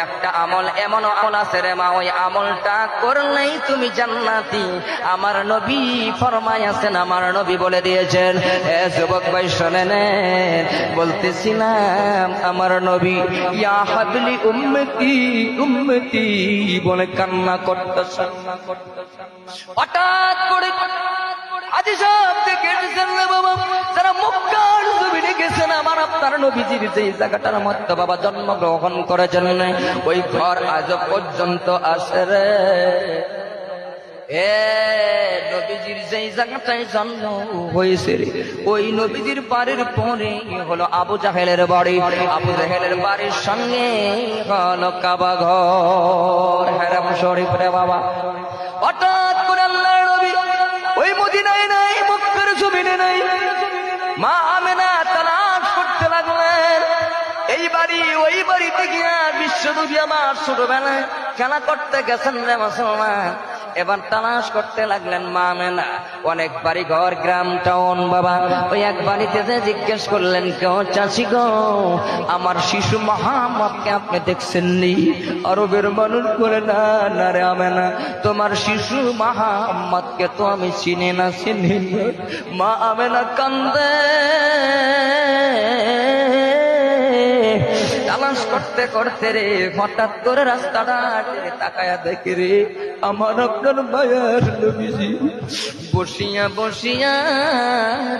একটা আমল এমন আমল আছে রে মা, ওই আমলটা করলেই তুমি জান্নাতি। আমার নবী ফরমায়াছেন, আমার নবী বলে দিয়েছেন। যুবক ভাই শোনেন, বলতেছিলাম আমার নবী ইয়া হাবলি উম্মতি উম্মতি বলে কান্না করতেছেন। হঠাৎ করে আজি সব থেকে বাবা যারা মক্কার জমিনে গেছেন, আমার আপনার নবীজির যে জায়গাটার মধ্যে বাবা জন্মগ্রহণ করেছেন, ওই ঘর আজ পর্যন্ত আসে রে। নবীজির যেই জায়গাটায় জন্ম হয়েছে রে, ওই নবীজির বাড়ির পরে হলো আবু জাহেলের বাড়ি। আবু জাহেলের বাড়ির সঙ্গে হলো কাবা ঘর, হারাম শরীফ রে বাবা। হঠাৎ করে আল্লাহর নবী ওই মদিনায় নাই, মক্কার জমিনে নাই, মা আমেনা তালাশ করতে লাগলেন। এই বাড়ি ওই বাড়িতে গিয়া বিশ্বনবী আমার ছোটবেলায় খেলা করতে গেছেন রে মুসলমান। এবার তালাশ করতে লাগলেন মা আমেনা, অনেক বাড়ি ঘর গ্রাম টাউন বাবা। ওই এক বাড়িতে যে জিজ্ঞেস করলেন, কেউ চাচি গো আমার শিশু মুহাম্মদকে আপনি দেখছেননি? আরবের মানুষ বলে না না রে আমেনা, তোমার শিশু মুহাম্মদকে তো আমি চিনি না। মা আমেনা কান্দে। তালাশ করতে করতে রে হঠাৎ করে রাস্তাটা তাকায়া দেখে রে আমার আপনার মায়ার নবীজি বসিয়া বসিয়া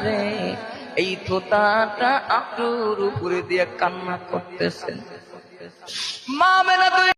রে এই থোতাটা আঁটুর উপরে দিয়ে কান্না করতেছেন। মা আমেনা দুই